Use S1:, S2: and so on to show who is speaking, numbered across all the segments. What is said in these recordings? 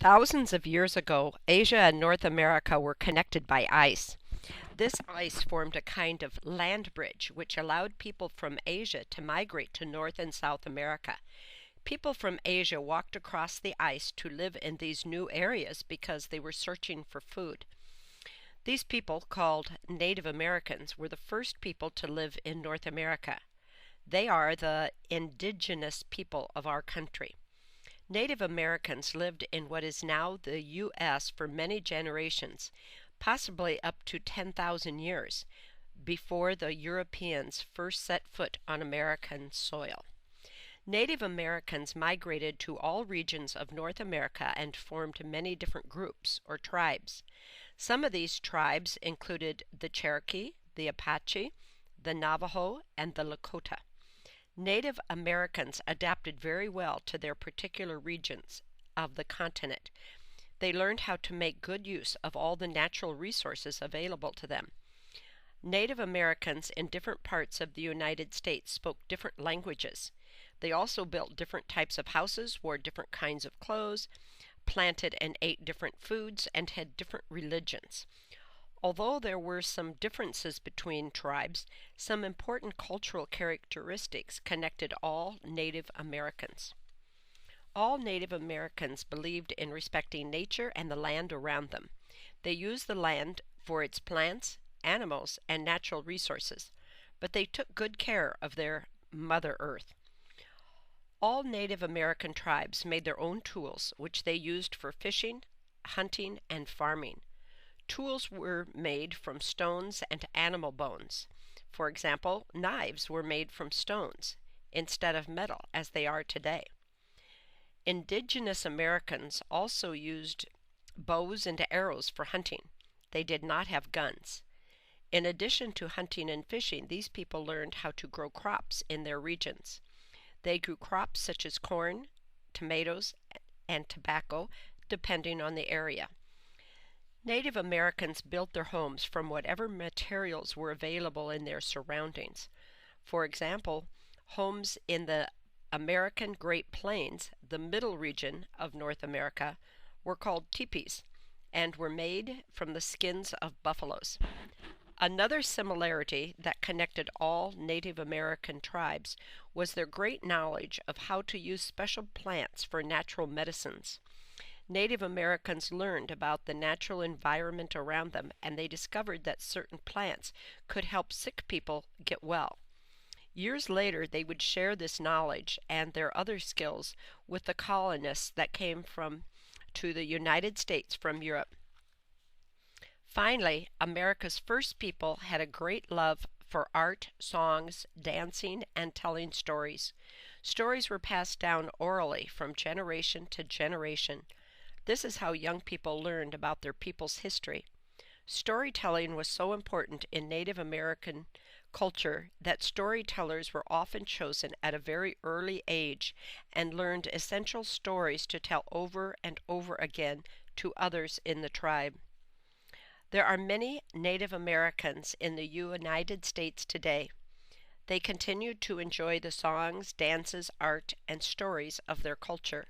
S1: Thousands of years ago, Asia and North America were connected by ice. This ice formed a kind of land bridge which allowed people from Asia to migrate to North and South America. People from Asia walked across the ice to live in these new areas because they were searching for food. These people, called Native Americans, were the first people to live in North America. They are the indigenous people of our country. Native Americans lived in what is now the U.S. for many generations, possibly up to 10,000 years, before the Europeans first set foot on American soil. Native Americans migrated to all regions of North America and formed many different groups or tribes. Some of these tribes included the Cherokee, the Apache, the Navajo, and the Lakota. Native Americans adapted very well to their particular regions of the continent. They learned how to make good use of all the natural resources available to them. Native Americans in different parts of the United States spoke different languages. They also built different types of houses, wore different kinds of clothes, planted and ate different foods, and had different religions. Although there were some differences between tribes, some important cultural characteristics connected all Native Americans. All Native Americans believed in respecting nature and the land around them. They used the land for its plants, animals, and natural resources, but they took good care of their Mother Earth. All Native American tribes made their own tools, which they used for fishing, hunting, and farming. Tools were made from stones and animal bones. For example, knives were made from stones instead of metal as they are today. Indigenous Americans also used bows and arrows for hunting. They did not have guns. In addition to hunting and fishing, these people learned how to grow crops in their regions. They grew crops such as corn, tomatoes, and tobacco, depending on the area. Native Americans built their homes from whatever materials were available in their surroundings. For example, homes in the American Great Plains, the middle region of North America, were called teepees and were made from the skins of buffaloes. Another similarity that connected all Native American tribes was their great knowledge of how to use special plants for natural medicines. Native Americans learned about the natural environment around them, and they discovered that certain plants could help sick people get well. Years later, they would share this knowledge and their other skills with the colonists that came to the United States from Europe. Finally, America's first people had a great love for art, songs, dancing, and telling stories. Stories were passed down orally from generation to generation. This is how young people learned about their people's history. Storytelling was so important in Native American culture that storytellers were often chosen at a very early age and learned essential stories to tell over and over again to others in the tribe. There are many Native Americans in the United States today. They continue to enjoy the songs, dances, art, and stories of their culture.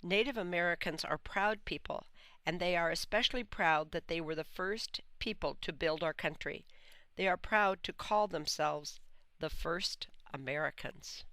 S1: Native Americans are proud people, and they are especially proud that they were the first people to build our country. They are proud to call themselves the first Americans.